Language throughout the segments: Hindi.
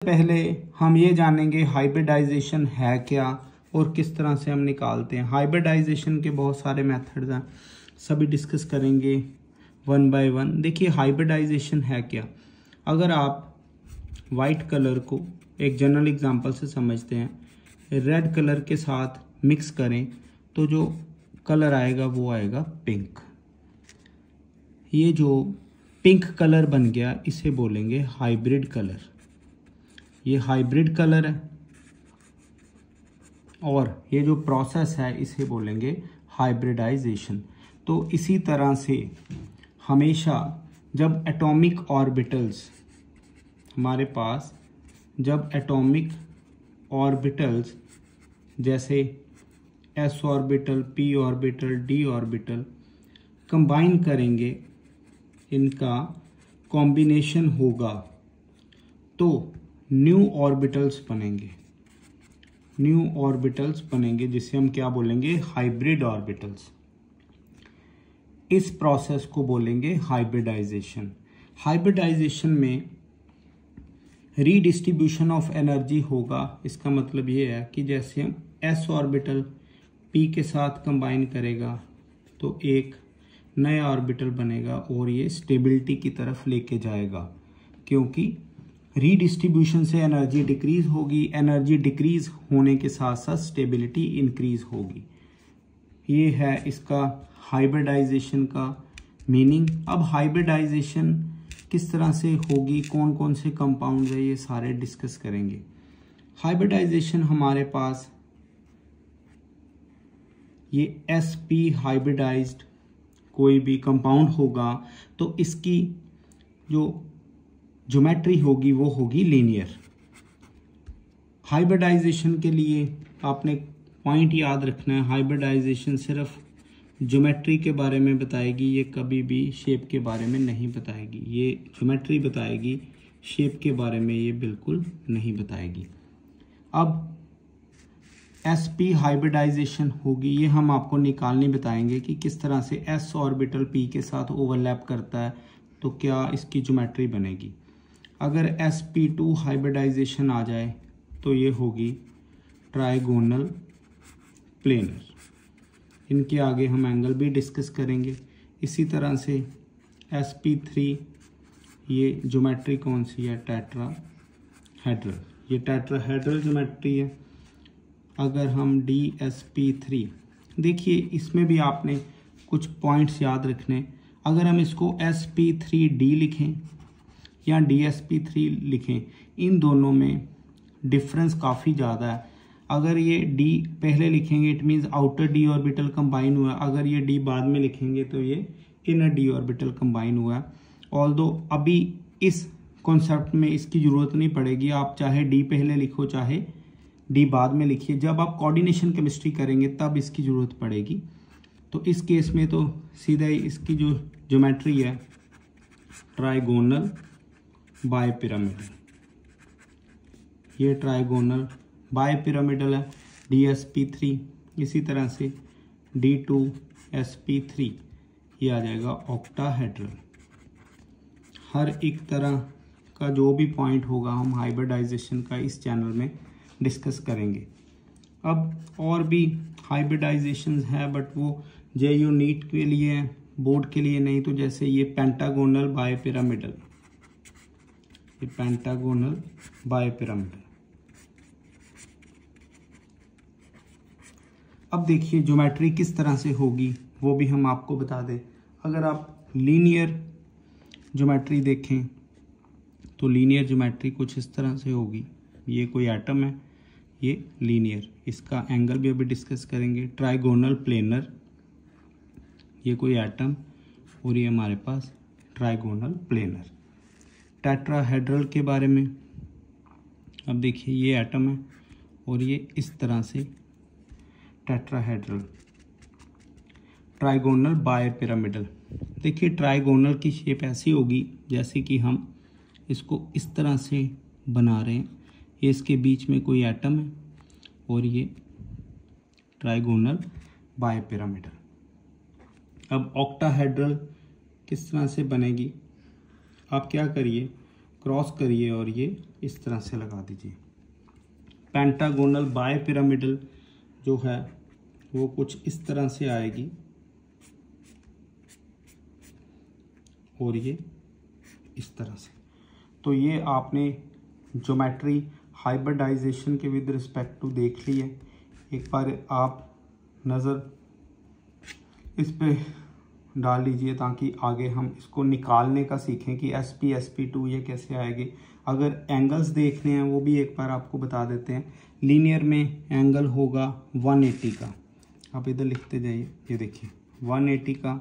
पहले हम ये जानेंगे हाइब्रिडाइजेशन है क्या और किस तरह से हम निकालते हैं। हाइब्रिडाइजेशन के बहुत सारे मेथड्स हैं, सभी डिस्कस करेंगे वन बाय वन। देखिए हाइब्रिडाइजेशन है क्या। अगर आप वाइट कलर को एक जनरल एग्जांपल से समझते हैं, रेड कलर के साथ मिक्स करें तो जो कलर आएगा वो आएगा पिंक। ये जो पिंक कलर बन गया इसे बोलेंगे हाइब्रिड कलर। ये हाइब्रिड कलर है और ये जो प्रोसेस है इसे बोलेंगे हाइब्रिडाइजेशन। तो इसी तरह से हमेशा जब एटॉमिक ऑर्बिटल्स हमारे पास, जब एटॉमिक ऑर्बिटल्स जैसे s orbital, p orbital, d orbital combine करेंगे, इनका कॉम्बिनेशन होगा तो न्यू ऑर्बिटल्स बनेंगे। न्यू ऑर्बिटल्स बनेंगे जिसे हम क्या बोलेंगे, हाइब्रिड ऑर्बिटल्स। इस प्रोसेस को बोलेंगे हाइब्रिडाइजेशन। हाइब्रिडाइजेशन में रीडिस्ट्रीब्यूशन ऑफ एनर्जी होगा। इसका मतलब ये है कि जैसे हम s ऑर्बिटल p के साथ कंबाइन करेगा तो एक नया ऑर्बिटल बनेगा और ये स्टेबिलिटी की तरफ लेके जाएगा, क्योंकि रीडिस्ट्रीब्यूशन से एनर्जी डिक्रीज होगी। एनर्जी डिक्रीज होने के साथ साथ स्टेबिलिटी इंक्रीज होगी। ये है इसका हाइब्रिडाइजेशन का मीनिंग। अब हाइब्रिडाइजेशन किस तरह से होगी, कौन कौन से कंपाउंड है, ये सारे डिस्कस करेंगे। हाइब्रिडाइजेशन हमारे पास ये sp हाइब्रिडाइज्ड कोई भी कंपाउंड होगा तो इसकी जो ज्योमेट्री होगी वो होगी लीनियर। हाइब्रिडाइजेशन के लिए आपने पॉइंट याद रखना है, हाइब्रिडाइजेशन सिर्फ ज्योमेट्री के बारे में बताएगी, ये कभी भी शेप के बारे में नहीं बताएगी। ये ज्योमेट्री बताएगी, शेप के बारे में ये बिल्कुल नहीं बताएगी। अब sp हाइब्रिडाइजेशन होगी, ये हम आपको निकालनी बताएंगे कि किस तरह से s ऑर्बिटल p के साथ ओवरलैप करता है तो क्या इसकी ज्योमेट्री बनेगी। अगर sp2 हाइब्रिडाइजेशन आ जाए तो ये होगी ट्राइगोनल प्लेनर। इनके आगे हम एंगल भी डिस्कस करेंगे। इसी तरह से sp3, ये ज्योमेट्री कौन सी है, टेट्राहेड्रल। ये टेट्राहेड्रल ज्योमेट्री है। अगर हम dsp3, देखिए इसमें भी आपने कुछ पॉइंट्स याद रखने। अगर हम इसको sp3d लिखें या dsp3 लिखें, इन दोनों में डिफरेंस काफ़ी ज़्यादा है। अगर ये d पहले लिखेंगे it means outer d orbital combine हुआ है, अगर ये d बाद में लिखेंगे तो ये इनर d ऑर्बिटल कंबाइन हुआ है। ऑल्दो अभी इस कॉन्सेप्ट में इसकी ज़रूरत नहीं पड़ेगी, आप चाहे d पहले लिखो चाहे d बाद में लिखिए। जब आप कोऑर्डिनेशन केमिस्ट्री करेंगे तब इसकी ज़रूरत पड़ेगी। तो इस केस में तो सीधा ही इसकी जो ज्योमेट्री है ट्राइगोनल बाय पिरामिडल, ये ट्राइगोनल बाय पिरामिडल है dsp3। इसी तरह से d2sp3 ये आ जाएगा ऑक्टाहेड्रल। हर एक तरह का जो भी पॉइंट होगा हम हाइब्रिडाइजेशन का इस चैनल में डिस्कस करेंगे। अब और भी हाइब्रिडाइजेशन है बट वो JU नीट के लिए है, बोर्ड के लिए नहीं। तो जैसे ये पेंटागोनल बाय पिरामिडल, ये पेंटागोनल बाय पिरामिडल। अब देखिए ज्योमेट्री किस तरह से होगी वो भी हम आपको बता दें। अगर आप लीनियर ज्योमेट्री देखें तो लीनियर ज्योमेट्री कुछ इस तरह से होगी। ये कोई एटम है, ये लीनियर, इसका एंगल भी अभी डिस्कस करेंगे। ट्राइगोनल प्लेनर, ये कोई एटम और ये हमारे पास ट्राइगोनल प्लेनर। टेट्राहेड्रल के बारे में अब देखिए, ये एटम है और ये इस तरह से टेट्राहेड्रल। ट्राइगोनल बाय पिरामिडल, देखिए ट्राइगोनल की शेप ऐसी होगी जैसे कि हम इसको इस तरह से बना रहे हैं। ये इसके बीच में कोई एटम है और ये ट्राइगोनल बाय पिरामिडल। अब ऑक्टाहेड्रल किस तरह से बनेगी, आप क्या करिए, क्रॉस करिए और ये इस तरह से लगा दीजिए। पेंटागोनल बाय पिरामिडल जो है वो कुछ इस तरह से आएगी और ये इस तरह से। तो ये आपने ज्योमेट्री हाइब्रिडाइजेशन के विद रिस्पेक्ट टू देख ली है। एक बार आप नज़र इस पे डाल लीजिए ताकि आगे हम इसको निकालने का सीखें कि SP2 ये कैसे आएगी। अगर एंगल्स देखने हैं वो भी एक बार आपको बता देते हैं। लीनियर में एंगल होगा 180 का, आप इधर लिखते जाइए, ये देखिए 180 का,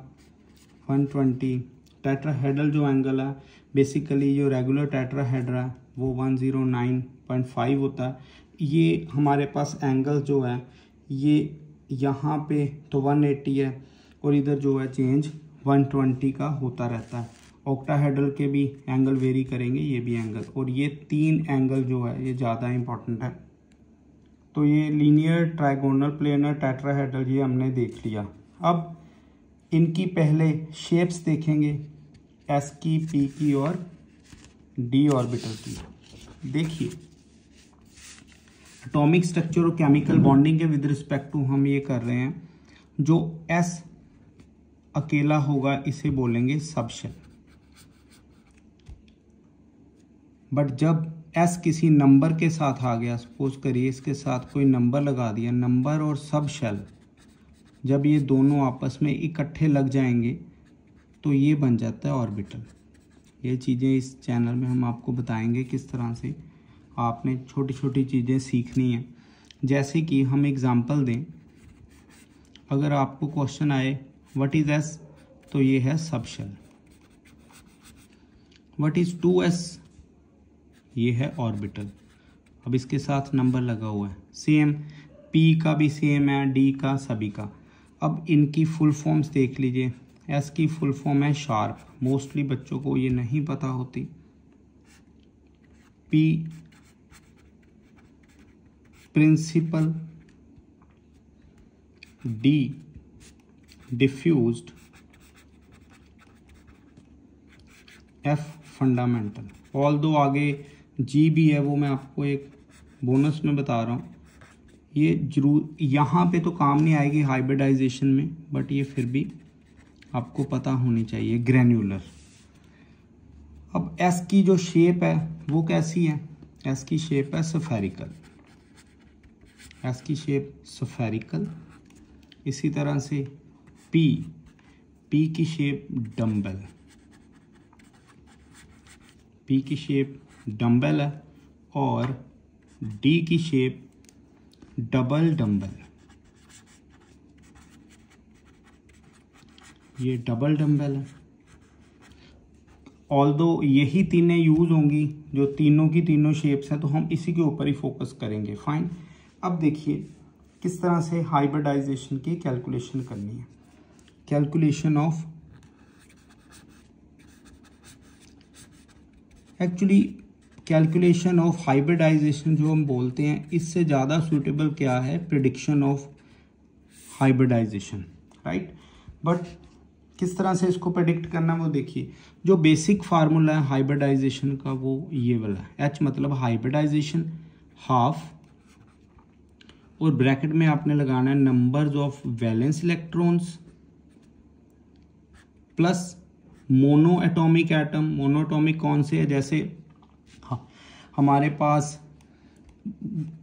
120। टेट्राहेड्रल जो एंगल है बेसिकली जो रेगुलर टेट्राहेड्रा है वो 109.5 होता है। ये हमारे पास एंगल जो है ये यहाँ पे तो 180 है और इधर जो है चेंज 120 का होता रहता है। ऑक्टाहेड्रल के भी एंगल वेरी करेंगे, ये भी एंगल, और ये 3 एंगल जो है ये ज़्यादा इंपॉर्टेंट है। तो ये लीनियर, ट्राइगोनल, प्लेनर, टेट्राहेड्रल ये हमने देख लिया। अब इनकी पहले शेप्स देखेंगे, S की, P की और D ऑर्बिटल की। देखिए एटॉमिक स्ट्रक्चर और केमिकल बॉन्डिंग के विद रिस्पेक्ट टू हम ये कर रहे हैं। जो S अकेला होगा इसे बोलेंगे सबशेल, बट जब S किसी नंबर के साथ आ गया, सपोज करिए इसके साथ कोई नंबर लगा दिया, नंबर और सबशेल जब ये दोनों आपस में इकट्ठे लग जाएंगे तो ये बन जाता है ऑर्बिटल। ये चीज़ें इस चैनल में हम आपको बताएंगे किस तरह से आपने छोटी छोटी चीज़ें सीखनी हैं। जैसे कि हम एग्जांपल दें, अगर आपको क्वेश्चन आए व्हाट इज S, तो ये है सबशेल। व्हाट इज 2S, ये है ऑर्बिटल। अब इसके साथ नंबर लगा हुआ है, सेम P का भी सेम है, D का, सभी का। अब इनकी फुल फॉर्म्स देख लीजिए। S की फुल फॉर्म है शार्प, मोस्टली बच्चों को ये नहीं पता होती। P principal, D diffused, F fundamental. All दो आगे G भी है, वो मैं आपको एक बोनस में बता रहा हूँ। ये जरूर यहाँ पे तो काम नहीं आएगी हाइब्रिडाइजेशन में, बट ये फिर भी आपको पता होनी चाहिए। ग्रेन्युलर। अब S की जो शेप है वो कैसी है? S की शेप है स्फेरिकल। S की शेप स्फेरिकल। इसी तरह से P की शेप डम्बल। P की शेप डम्बल है और D की शेप डबल डम्बल। ये डबल डम्बल है। ऑल्दो यही तीनें यूज होंगी, जो तीनों की तीनों शेप्स हैं, तो हम इसी के ऊपर ही फोकस करेंगे। फाइन। अब देखिए किस तरह से हाइब्रिडाइजेशन की कैलकुलेशन करनी है। Calculation of, actually calculation of hybridization जो हम बोलते हैं, इससे ज़्यादा सूटेबल क्या है? Prediction of hybridization, right. But किस तरह से इसको प्रेडिक्ट करना वो देखिए। जो बेसिक फार्मूला है हाइब्रिडाइजेशन का वो ये वाला है। H मतलब हाइब्रिडाइजेशन, हाफ, और ब्रैकेट में आपने लगाना है numbers of valence electrons plus mono atomic atom. Mono atomic कौन से है? जैसे हमारे पास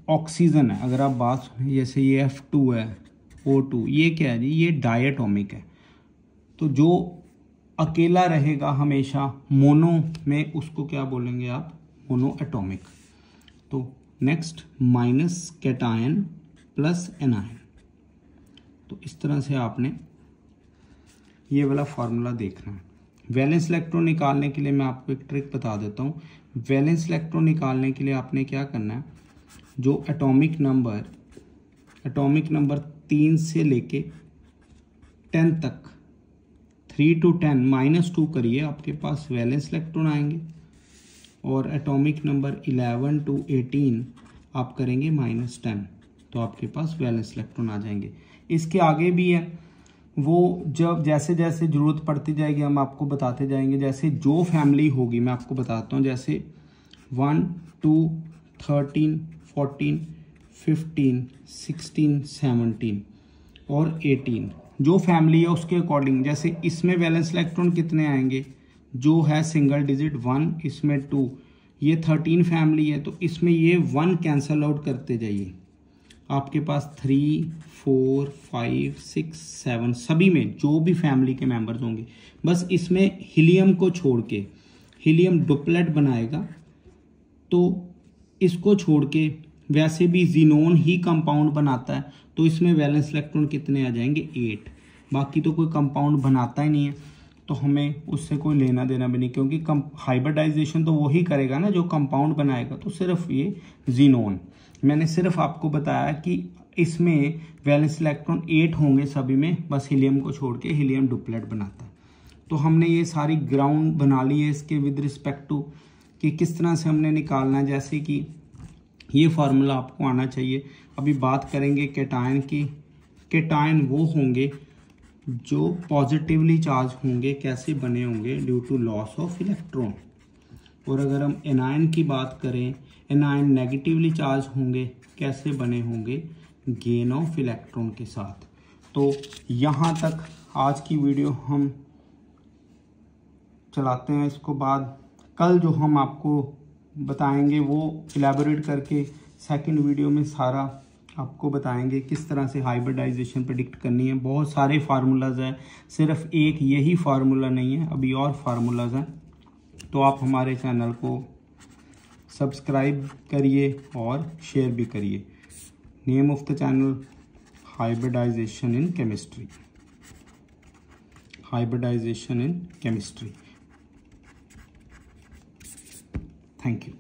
ऑक्सीजन है, अगर आप बात सुनें, जैसे ये F2 है, O2, ये क्या है जी? ये डायटोमिक है। तो जो अकेला रहेगा हमेशा मोनो में, उसको क्या बोलेंगे आप? Mono atomic. तो next minus cation plus anion. तो इस तरह से आपने ये वाला फार्मूला देखना है। वैलेंस इलेक्ट्रॉन निकालने के लिए मैं आपको एक ट्रिक बता देता हूँ। वैलेंस इलेक्ट्रॉन निकालने के लिए आपने क्या करना है, जो एटॉमिक नंबर 3 से लेके 10 तक, 3 to 10 -2 करिए, आपके पास वैलेंस इलेक्ट्रॉन आएंगे। और एटॉमिक नंबर 11 to 18 आप करेंगे -10, तो आपके पास वैलेंस इलेक्ट्रॉन आ जाएंगे। इसके आगे भी है, वो जब जैसे जैसे ज़रूरत पड़ती जाएगी हम आपको बताते जाएंगे। जैसे जो फैमिली होगी मैं आपको बताता हूँ, जैसे 1, 2, 13, 14, 15, 16, 17 और 18 जो फैमिली है उसके अकॉर्डिंग, जैसे इसमें वैलेंस इलेक्ट्रॉन कितने आएंगे, जो है सिंगल डिजिट 1, इसमें 2, ये 13 फैमिली है तो इसमें ये 1 कैंसल आउट करते जाइए। आपके पास 3, 4, 5, 6, 7 सभी में जो भी फैमिली के मेंबर्स होंगे, बस इसमें हीलियम को छोड़ के, हीलियम डुप्लेट बनाएगा तो इसको छोड़ के वैसे भी जीनोन ही कंपाउंड बनाता है तो इसमें वैलेंस इलेक्ट्रॉन कितने आ जाएंगे, 8। बाकी तो कोई कंपाउंड बनाता ही नहीं है तो हमें उससे कोई लेना देना भी नहीं, क्योंकि हाइब्रिडाइजेशन तो वही करेगा ना जो कंपाउंड बनाएगा। तो सिर्फ ये जीनोन, मैंने सिर्फ आपको बताया कि इसमें वैलेंस इलेक्ट्रॉन 8 होंगे सभी में, बस हीलियम को छोड़ के हीलियम डुप्लेट बनाता है। तो हमने ये सारी ग्राउंड बना ली है इसके विद रिस्पेक्ट टू कि किस तरह से हमने निकालना है। जैसे कि ये फार्मूला आपको आना चाहिए। अभी बात करेंगे कैटायन की। कैटायन वो होंगे जो पॉजिटिवली चार्ज होंगे, कैसे बने होंगे, due to loss of electron. और अगर हम एनायन की बात करें, एनायन नेगेटिवली चार्ज होंगे, कैसे बने होंगे, गेन ऑफ इलेक्ट्रॉन के साथ। तो यहाँ तक आज की वीडियो हम चलाते हैं। इसको बाद कल जो हम आपको बताएंगे वो इलेबोरेट करके सेकंड वीडियो में सारा आपको बताएंगे किस तरह से हाइब्रिडाइजेशन प्रेडिक्ट करनी है। बहुत सारे फार्मूलाज हैं, सिर्फ एक यही फार्मूला नहीं है, अभी और फार्मूलाज हैं। तो आप हमारे चैनल को सब्सक्राइब करिए और शेयर भी करिए। Name of the channel hybridization in chemistry, hybridization in chemistry. Thank you.